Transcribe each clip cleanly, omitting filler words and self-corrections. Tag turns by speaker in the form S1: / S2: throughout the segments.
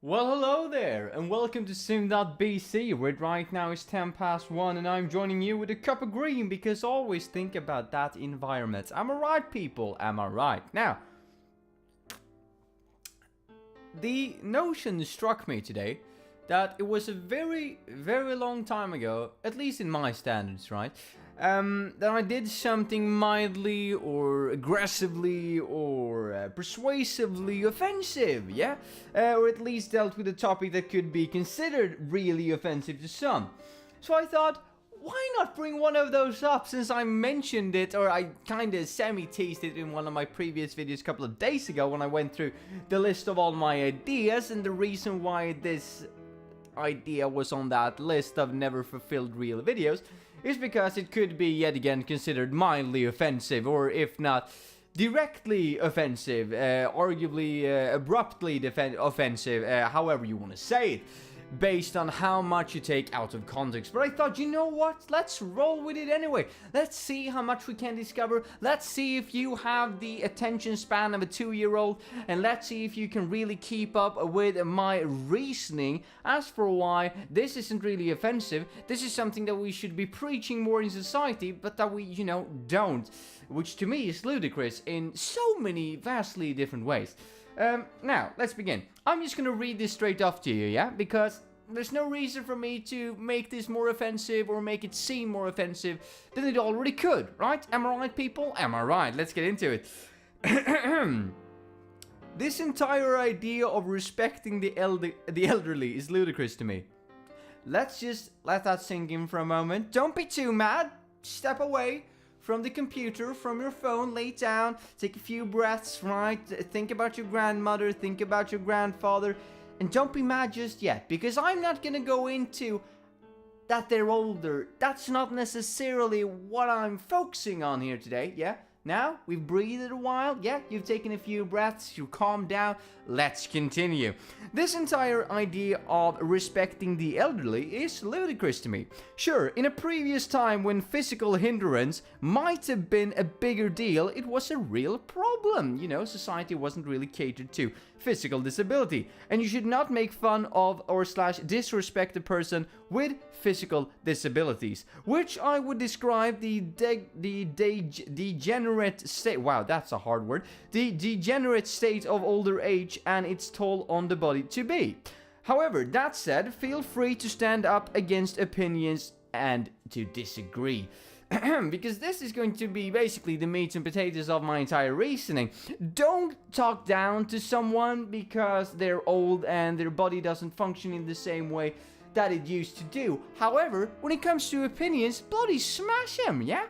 S1: Well, hello there, and welcome to Sim.bc, where it right now is 10 past 1, and I'm joining you with a cup of green, because always think about that environment. Am I right, people? Am I right? Now, the notion struck me today that it was a very, very long time ago, at least in my standards, right? That I did something mildly or aggressively or persuasively offensive, yeah? Or at least dealt with a topic that could be considered really offensive to some. So I thought, why not bring one of those up, since I mentioned it, or I kinda semi-teased it in one of my previous videos a couple of days ago when I went through the list of all my ideas, and the reason why this idea was on that list of never fulfilled real videos is because it could be yet again considered mildly offensive, or if not directly offensive, arguably abruptly offensive, however you want to say it, based on how much you take out of context. But I thought, you know what? Let's roll with it anyway. Let's see how much we can discover. Let's see if you have the attention span of a 2-year-old, and let's see if you can really keep up with my reasoning as for why this isn't really offensive. This is something that we should be preaching more in society, but that we, don't. Which to me is ludicrous in so many vastly different ways. Now, let's begin. I'm just gonna read this straight off to you, yeah? Because there's no reason for me to make this more offensive or make it seem more offensive than it already could, right? Am I right, people? Am I right? Let's get into it. This entire idea of respecting the elderly is ludicrous to me. Let's just let that sink in for a moment. Don't be too mad. Step away from the computer, from your phone, lay down, take a few breaths, right? Think about your grandmother, think about your grandfather, and don't be mad just yet, because I'm not gonna go into that they're older. That's not necessarily what I'm focusing on here today, yeah? Now, we've breathed a while, yeah, you've taken a few breaths, you calmed down, let's continue. This entire idea of respecting the elderly is ludicrous to me. Sure, in a previous time when physical hindrance might have been a bigger deal, it was a real problem. Society wasn't really catered to physical disability, and you should not make fun of or disrespect a person with physical disabilities, which I would describe the degenerate state. Wow, that's a hard word. The degenerate state of older age and its toll on the body to be. However, that said, feel free to stand up against opinions and to disagree. Because this is going to be basically the meat and potatoes of my entire reasoning. Don't talk down to someone because they're old and their body doesn't function in the same way that it used to do. However, when it comes to opinions, bloody smash them, yeah?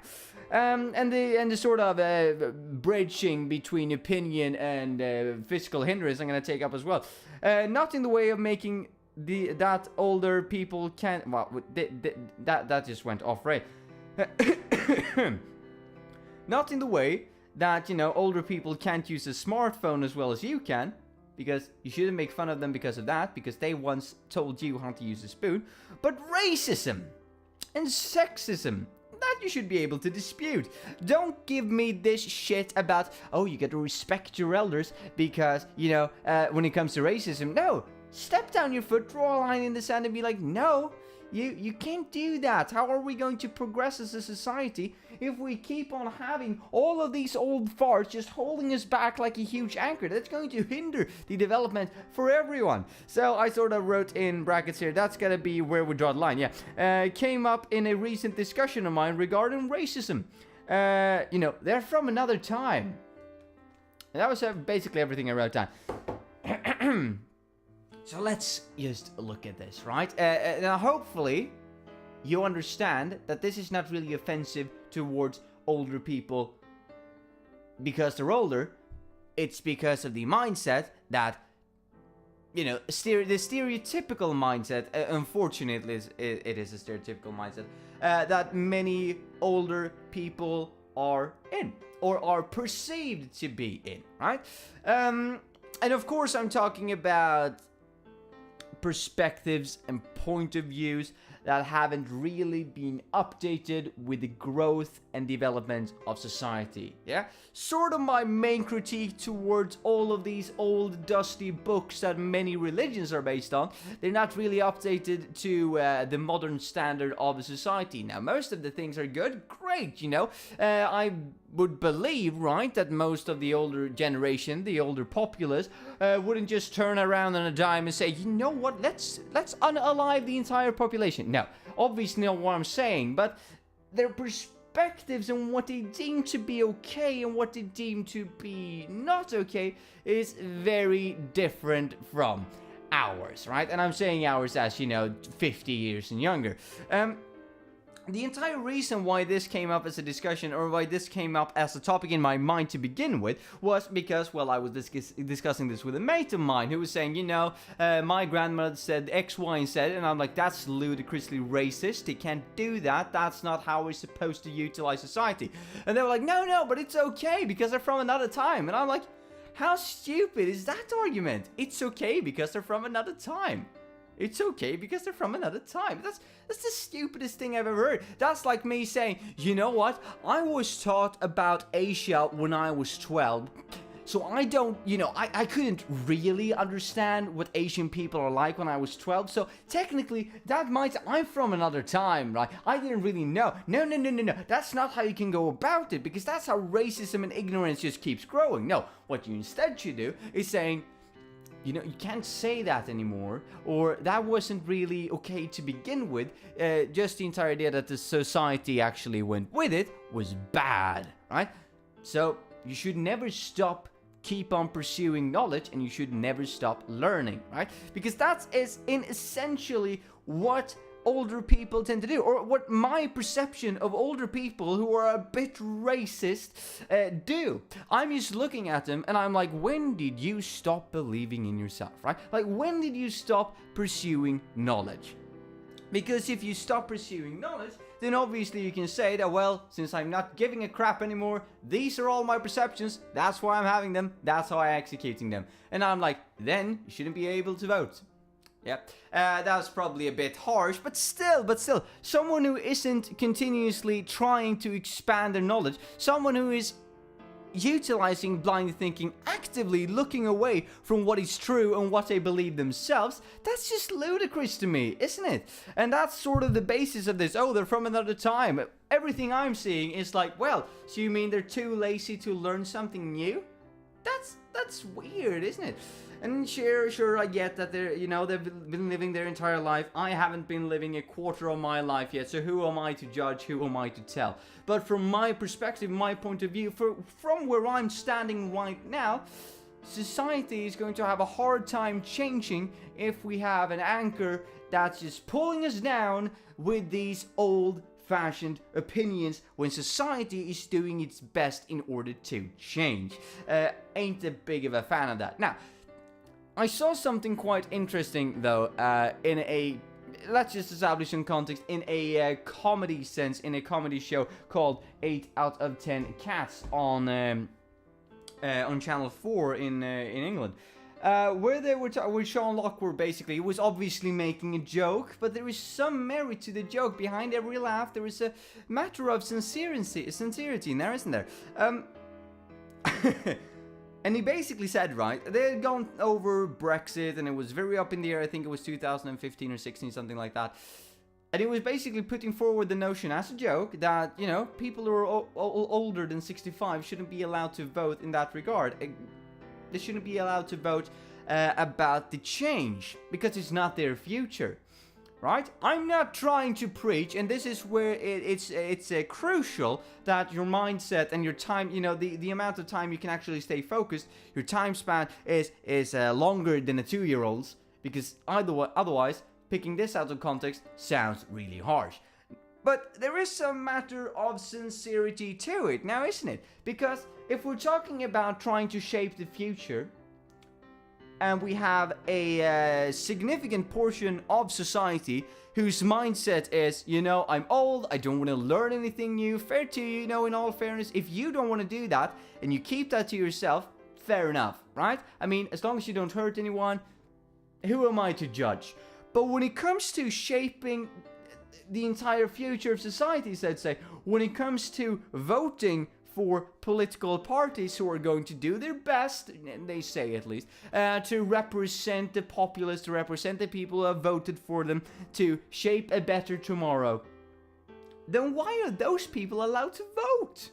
S1: And the sort of bridging between opinion and physical hindrance I'm going to take up as well. Not in the way of making that older people can... Well, that just went off right. Not in the way that, older people can't use a smartphone as well as you can, because you shouldn't make fun of them because of that, because they once told you how to use a spoon, but racism and sexism, that you should be able to dispute. Don't give me this shit about, oh, you gotta respect your elders because, when it comes to racism. No, step down your foot, draw a line in the sand and be like, no, you can't do that. How are we going to progress as a society if we keep on having all of these old farts just holding us back like a huge anchor? That's going to hinder the development for everyone. So I sort of wrote in brackets here, that's gotta be where we draw the line, yeah. Came up in a recent discussion of mine regarding racism. They're from another time. And that was basically everything I wrote down. So let's just look at this, right? Now, hopefully, you understand that this is not really offensive towards older people because they're older. It's because of the mindset that, the stereotypical mindset, unfortunately, it is a stereotypical mindset, that many older people are in, or are perceived to be in, right? And of course, I'm talking about perspectives and point of views that haven't really been updated with the growth and development of society. Yeah, sort of my main critique towards all of these old dusty books that many religions are based on. They're not really updated to the modern standard of a society. Now, most of the things are good, great, you know. I would believe, right, that most of the older generation, the older populace, wouldn't just turn around on a dime and say, you know what, let's unalive the entire population. No, obviously not what I'm saying, but their perspectives on what they deem to be okay and what they deem to be not okay is very different from ours, right? And I'm saying ours as, 50 years and younger. The entire reason why this came up as a discussion, or why this came up as a topic in my mind to begin with, was because, well, I was discussing this with a mate of mine who was saying, my grandmother said X, Y, and Z, and I'm like, that's ludicrously racist. They can't do that. That's not how we're supposed to utilize society. And they were like, no, but it's okay because they're from another time. And I'm like, how stupid is that argument? It's okay because they're from another time. It's okay because they're from another time. That's the stupidest thing I've ever heard. That's like me saying, you know what? I was taught about Asia when I was 12. So I don't, I couldn't really understand what Asian people are like when I was 12. So technically, I'm from another time, right? I didn't really know. No. That's not how you can go about it, because that's how racism and ignorance just keeps growing. No, what you instead should do is saying, you can't say that anymore, or that wasn't really okay to begin with. Just the entire idea that the society actually went with it was bad, right? So you should never keep on pursuing knowledge, and you should never stop learning, right? Because that is essentially what older people tend to do, or what my perception of older people who are a bit racist do. I'm just looking at them and I'm like, when did you stop believing in yourself, right? Like, when did you stop pursuing knowledge? Because if you stop pursuing knowledge, then obviously you can say that, well, since I'm not giving a crap anymore, these are all my perceptions, that's why I'm having them, that's how I'm executing them. And I'm like, then you shouldn't be able to vote. Yeah, that's probably a bit harsh, but still, someone who isn't continuously trying to expand their knowledge, someone who is utilizing blind thinking, actively looking away from what is true and what they believe themselves, that's just ludicrous to me, isn't it? And that's sort of the basis of this. Oh, they're from another time. Everything I'm seeing is like, well, so you mean they're too lazy to learn something new? That's weird, isn't it? And sure, I get that they've been living their entire life. I haven't been living a quarter of my life yet, so who am I to judge? Who am I to tell? But from my perspective, my point of view, from where I'm standing right now, society is going to have a hard time changing if we have an anchor that's just pulling us down with these old-fashioned opinions when society is doing its best in order to change. Ain't a big of a fan of that. Now, I saw something quite interesting, though, let's just establish some context, in a comedy sense, in a comedy show called 8 out of 10 Cats on Channel 4 in England. Where they were with Sean Lockwood, basically. He was obviously making a joke, but there is some merit to the joke. Behind every laugh, there is a matter of sincerity in there, isn't there? And he basically said, right, they had gone over Brexit, and it was very up in the air. I think it was 2015 or 16, something like that. And he was basically putting forward the notion as a joke that, people who are older than 65 shouldn't be allowed to vote in that regard. They shouldn't be allowed to vote about the change, because it's not their future. Right? I'm not trying to preach, and this is where it's crucial that your mindset and your time, the amount of time you can actually stay focused, your time span is longer than a 2-year-old's, because otherwise, picking this out of context sounds really harsh. But there is some matter of sincerity to it now, isn't it? Because if we're talking about trying to shape the future, and we have a significant portion of society whose mindset is, I'm old, I don't want to learn anything new. Fair to you, in all fairness, if you don't want to do that and you keep that to yourself, fair enough, right? I mean, as long as you don't hurt anyone, who am I to judge? But when it comes to shaping the entire future of society, so to say, when it comes to voting for political parties who are going to do their best, they say at least, to represent the populace, to represent the people who have voted for them, to shape a better tomorrow, then why are those people allowed to vote?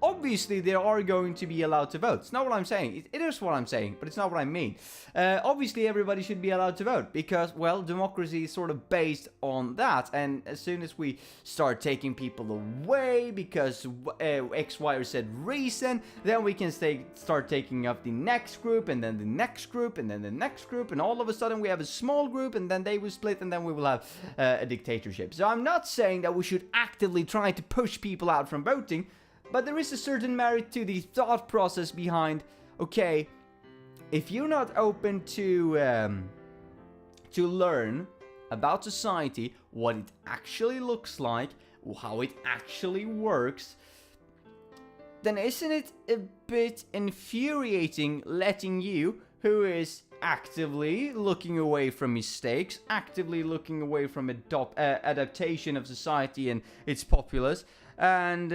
S1: Obviously, they are going to be allowed to vote. It's not what I'm saying. It is what I'm saying, but it's not what I mean. Obviously, everybody should be allowed to vote because, well, democracy is sort of based on that. And as soon as we start taking people away because X, Y, or Z reason, then we can start taking up the next group, and then the next group, and then the next group, and all of a sudden we have a small group, and then they will split, and then we will have a dictatorship. So I'm not saying that we should actively try to push people out from voting, but there is a certain merit to the thought process behind, okay, if you're not open to learn about society, what it actually looks like, how it actually works, then isn't it a bit infuriating letting you, who is actively looking away from mistakes, actively looking away from adaptation of society and its populace, and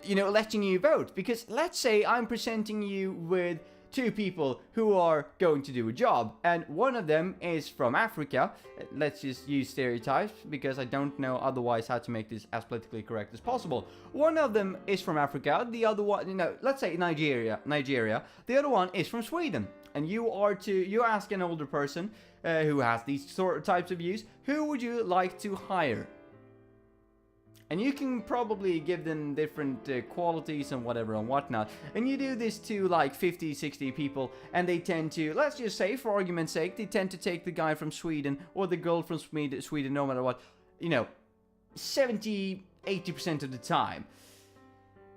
S1: letting you vote? Because let's say I'm presenting you with two people who are going to do a job, and one of them is from Africa. Let's just use stereotypes because I don't know otherwise how to make this as politically correct as possible. One of them is from Africa, the other one, let's say Nigeria. The other one is from Sweden. And you ask an older person who has these types of views, who would you like to hire? And you can probably give them different qualities and whatever and whatnot. And you do this to like 50, 60 people, and they tend to, let's just say for argument's sake, they tend to take the guy from Sweden or the girl from Sweden, no matter what, 70, 80% of the time.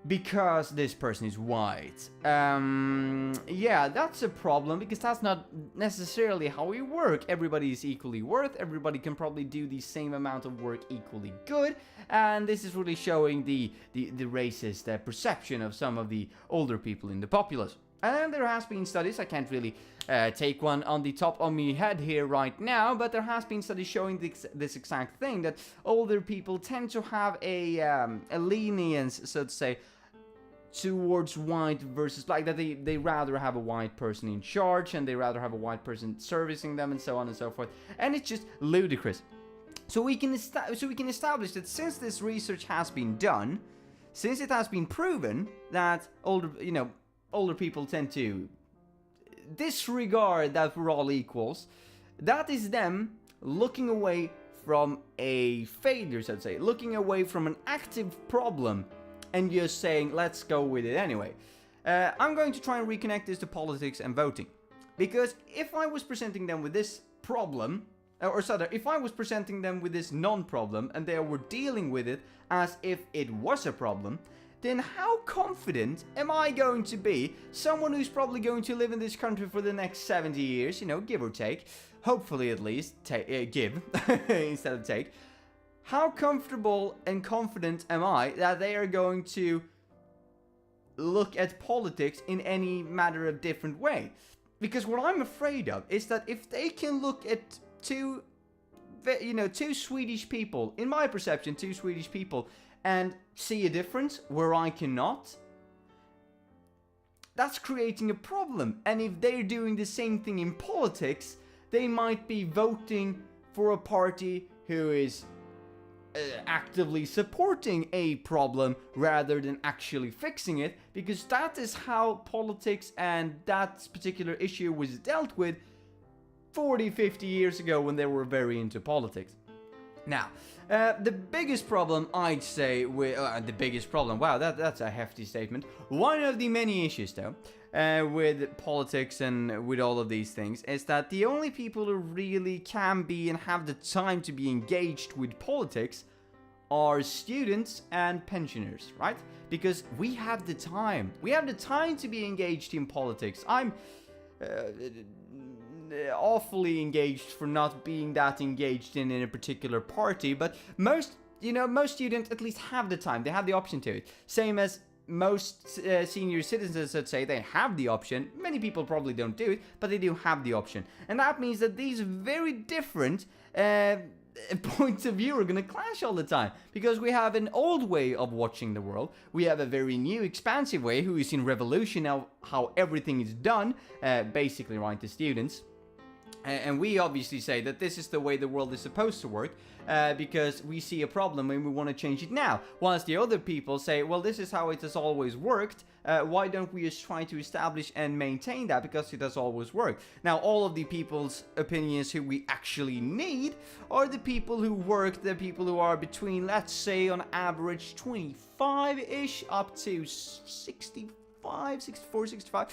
S1: Because this person is white. Yeah, that's a problem, because that's not necessarily how we work. Everybody is equally worth, everybody can probably do the same amount of work equally good, and this is really showing the racist perception of some of the older people in the populace. And there has been studies, I can't really take one on the top of my head here right now, but there has been studies showing this exact thing, that older people tend to have a lenience, so to say, towards white versus black, that they rather have a white person in charge, and they rather have a white person servicing them, and so on and so forth. And it's just ludicrous. So we can establish that since this research has been done, since it has been proven that older people tend to disregard that we're all equals, that is them looking away from a failure, so to say, looking away from an active problem, and just saying, let's go with it anyway. I'm going to try and reconnect this to politics and voting. Because if I was presenting them with this problem, if I was presenting them with this non-problem, and they were dealing with it as if it was a problem, then how confident am I going to be, someone who's probably going to live in this country for the next 70 years, give or take, hopefully at least, give, instead of take, how comfortable and confident am I that they are going to look at politics in any matter of different way? Because what I'm afraid of is that if they can look at two Swedish people, in my perception, two Swedish people, and see a difference where I cannot, that's creating a problem. And if they're doing the same thing in politics, they might be voting for a party who is actively supporting a problem rather than actually fixing it, because that is how politics and that particular issue was dealt with 40, 50 years ago when they were very into politics. Now, the biggest problem, I'd say, wow, that's a hefty statement. One of the many issues, though, with politics and with all of these things, is that the only people who really can be and have the time to be engaged with politics are students and pensioners, right? Because we have the time. We have the time to be engaged in politics. I'm awfully engaged for not being that engaged in a particular party, but most students at least have the time. They have the option to it. Same as most senior citizens, let's say, they have the option. Many people probably don't do it, but they do have the option. And that means that these very different points of view are going to clash all the time, because we have an old way of watching the world, we have a very new expansive way who is in revolution of how everything is done, basically, right, to students. And we obviously say that this is the way the world is supposed to work, because we see a problem and we want to change it now. Whilst the other people say, well, this is how it has always worked, why don't we just try to establish and maintain that, because it has always worked. Now, all of the people's opinions who we actually need are the people who work, the people who are between, let's say, on average 25-ish up to 65, 64, 65,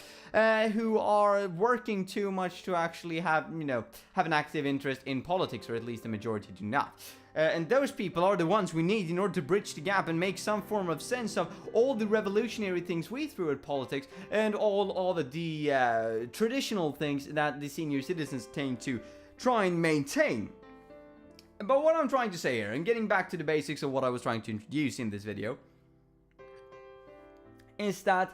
S1: who are working too much to actually have an active interest in politics, or at least the majority do not. And those people are the ones we need in order to bridge the gap and make some form of sense of all the revolutionary things we threw at politics and all of the traditional things that the senior citizens tend to try and maintain. But what I'm trying to say here, and getting back to the basics of what I was trying to introduce in this video, is that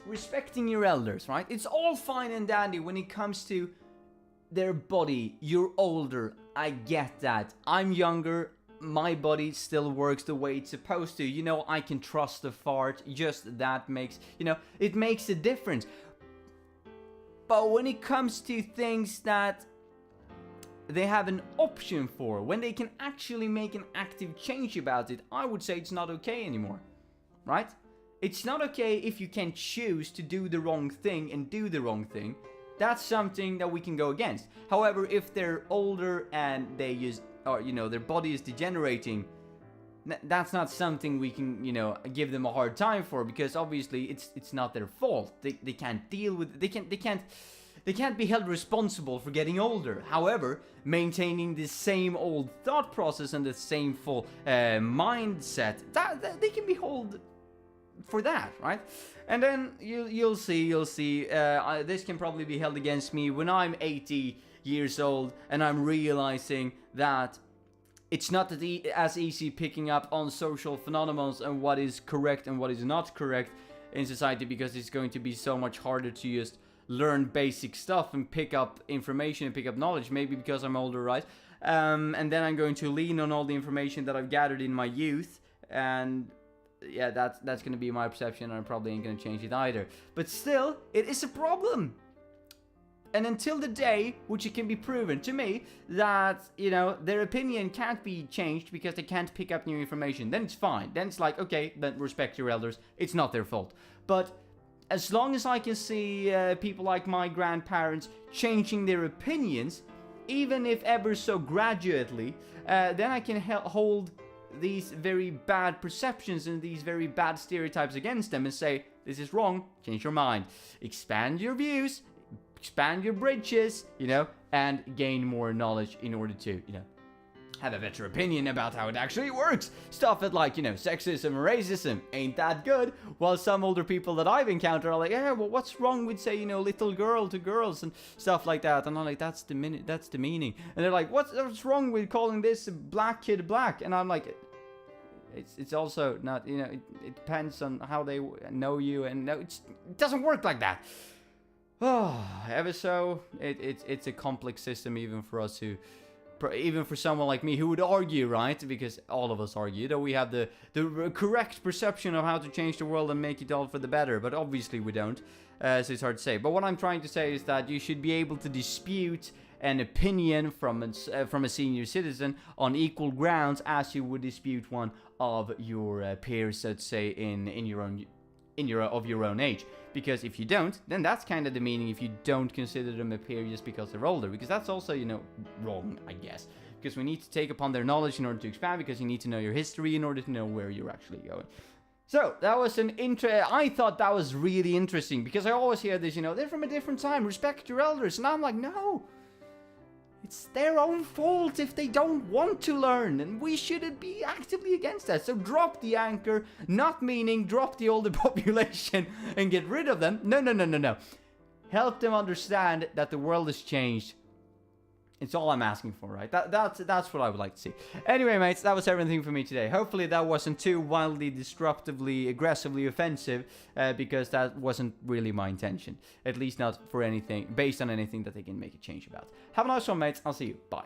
S1: respecting your elders, right? It's all fine and dandy when it comes to their body. You're older, I get that. I'm younger, my body still works the way it's supposed to. I can trust the fart, just that makes, it makes a difference. But when it comes to things that they have an option for, when they can actually make an active change about it, I would say it's not okay anymore, right? It's not okay if you can choose to do the wrong thing and do the wrong thing. That's something that we can go against. However, if they're older and they their body is degenerating, that's not something we can, give them a hard time for, because obviously it's not their fault. They can't deal with they can't be held responsible for getting older. However, maintaining the same old thought process and the same full mindset, that they can be held for that, right? And then you'll see, this can probably be held against me when I'm 80 years old and I'm realizing that it's not as easy picking up on social phenomena and what is correct and what is not correct in society, because it's going to be so much harder to just learn basic stuff and pick up information and pick up knowledge, maybe because I'm older, right? And then I'm going to lean on all the information that I've gathered in my youth, and yeah, that's going to be my perception, and I probably ain't going to change it either. But still, it is a problem. And until the day which it can be proven to me that, their opinion can't be changed because they can't pick up new information, then it's fine. Then it's like, okay, then respect your elders. It's not their fault. But as long as I can see people like my grandparents changing their opinions, even if ever so gradually, then I can hold these very bad perceptions and these very bad stereotypes against them and say, this is wrong, change your mind, expand your views, expand your bridges, and gain more knowledge in order to, have a better opinion about how it actually works. Stuff like, sexism and racism ain't that good, while some older people that I've encountered are like, yeah, well, what's wrong with, say, little girl to girls and stuff like that? And I'm like, that's the meaning. And they're like, what's wrong with calling this black kid black? And I'm like, it's also not, it depends on how they know you, and no, it doesn't work like that. Oh, ever so, it's a complex system, even for us who, even for someone like me who would argue, right? Because all of us argue that we have the correct perception of how to change the world and make it all for the better, but obviously we don't, so it's hard to say. But what I'm trying to say is that you should be able to dispute an opinion from a senior citizen on equal grounds as you would dispute one of your peers, let's say, in your own age. Because if you don't, then that's kind of the meaning if you don't consider them a peer just because they're older. Because that's also, wrong, I guess. Because we need to take upon their knowledge in order to expand, because you need to know your history in order to know where you're actually going. So, that was I thought that was really interesting, because I always hear this, they're from a different time, respect your elders. And I'm like, no. It's their own fault if they don't want to learn, and we shouldn't be actively against that. So drop the anchor, not meaning drop the older population and get rid of them. No. Help them understand that the world has changed. It's all I'm asking for, right? That's what I would like to see. Anyway, mates, that was everything for me today. Hopefully that wasn't too wildly, disruptively, aggressively offensive, because that wasn't really my intention. At least not for anything, based on anything that they can make a change about. Have a nice one, mates. I'll see you. Bye.